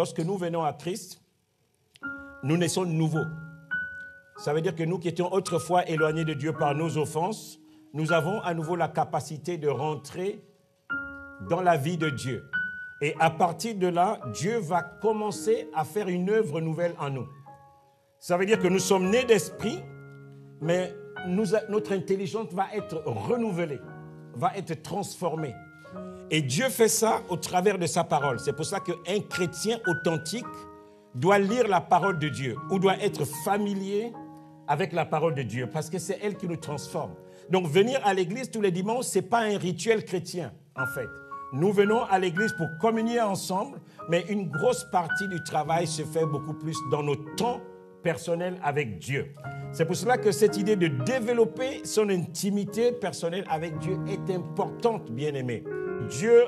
Lorsque nous venons à Christ, nous naissons de nouveau. Ça veut dire que nous qui étions autrefois éloignés de Dieu par nos offenses, nous avons à nouveau la capacité de rentrer dans la vie de Dieu. Et à partir de là, Dieu va commencer à faire une œuvre nouvelle en nous. Ça veut dire que nous sommes nés d'esprit, mais notre intelligence va être renouvelée, va être transformée. Et Dieu fait ça au travers de sa parole. C'est pour ça qu'un chrétien authentique doit lire la parole de Dieu ou doit être familier avec la parole de Dieu parce que c'est elle qui nous transforme. Donc venir à l'église tous les dimanches, ce n'est pas un rituel chrétien en fait. Nous venons à l'église pour communier ensemble, mais une grosse partie du travail se fait beaucoup plus dans nos temps personnels avec Dieu. C'est pour cela que cette idée de développer son intimité personnelle avec Dieu est importante, bien-aimés. Dieu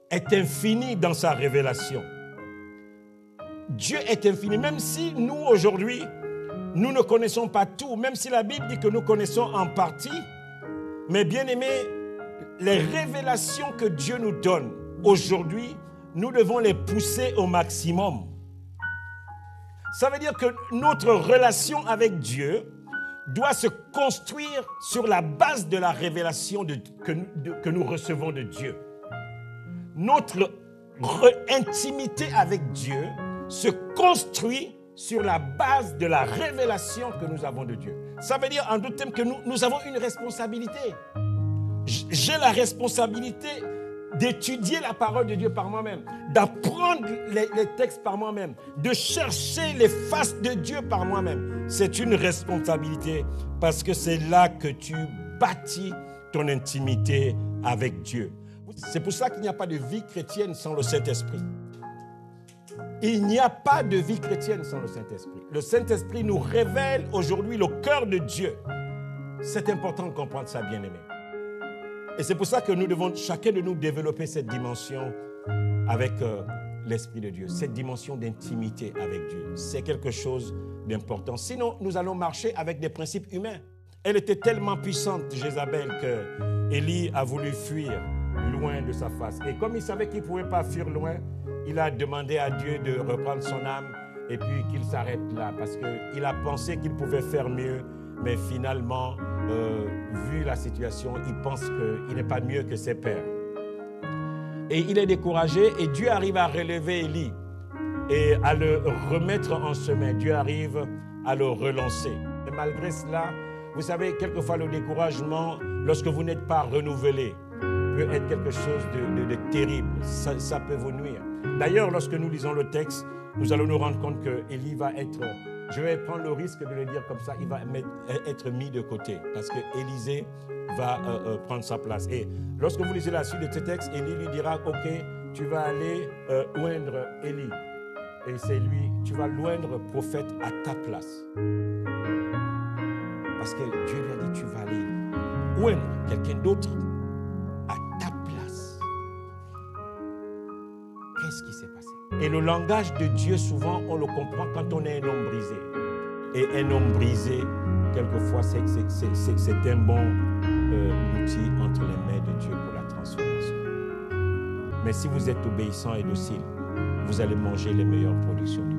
est infini dans sa révélation. Dieu est infini, même si nous, aujourd'hui, nous ne connaissons pas tout, même si la Bible dit que nous connaissons en partie, mais bien-aimés, les révélations que Dieu nous donne aujourd'hui, nous devons les pousser au maximum. Ça veut dire que notre relation avec Dieu doit se construire sur la base de la révélation que nous recevons de Dieu. Notre intimité avec Dieu se construit sur la base de la révélation que nous avons de Dieu. Ça veut dire en d'autres termes que nous avons une responsabilité. J'ai la responsabilité d'étudier la parole de Dieu par moi-même, d'apprendre les textes par moi-même, de chercher les faces de Dieu par moi-même. C'est une responsabilité parce que c'est là que tu bâtis ton intimité avec Dieu. C'est pour ça qu'il n'y a pas de vie chrétienne sans le Saint-Esprit. Il n'y a pas de vie chrétienne sans le Saint-Esprit. Le Saint-Esprit nous révèle aujourd'hui le cœur de Dieu. C'est important de comprendre ça, bien-aimés. Et c'est pour ça que nous devons, chacun de nous, développer cette dimension avec l'Esprit de Dieu, cette dimension d'intimité avec Dieu. C'est quelque chose d'important. Sinon, nous allons marcher avec des principes humains. Elle était tellement puissante, Jézabel, que Élie a voulu fuir loin de sa face. Et comme il savait qu'il ne pouvait pas fuir loin, il a demandé à Dieu de reprendre son âme et puis qu'il s'arrête là parce qu'il a pensé qu'il pouvait faire mieux, mais finalement, vu la situation, il pense qu'il n'est pas mieux que ses pères. Et il est découragé et Dieu arrive à relever Élie et à le remettre en chemin. Dieu arrive à le relancer. Et malgré cela, vous savez, quelquefois le découragement, lorsque vous n'êtes pas renouvelé, peut être quelque chose de terrible. Ça peut vous nuire. D'ailleurs, lorsque nous lisons le texte, nous allons nous rendre compte que Élie va être... Je vais prendre le risque de le dire comme ça, il va être mis de côté parce que Élisée va prendre sa place. Et lorsque vous lisez la suite de ce texte, Élie lui dira, ok, tu vas aller oindre Élie. Et c'est lui, tu vas l'oindre prophète à ta place. Parce que Dieu lui a dit, tu vas aller oindre quelqu'un d'autre à ta place. Qu'est-ce qui s'est passé? Et le langage de Dieu, souvent, on le comprend quand on est un homme brisé. Et un homme brisé, quelquefois, c'est un bon outil entre les mains de Dieu pour la transformation. Mais si vous êtes obéissant et docile, vous allez manger les meilleures productions du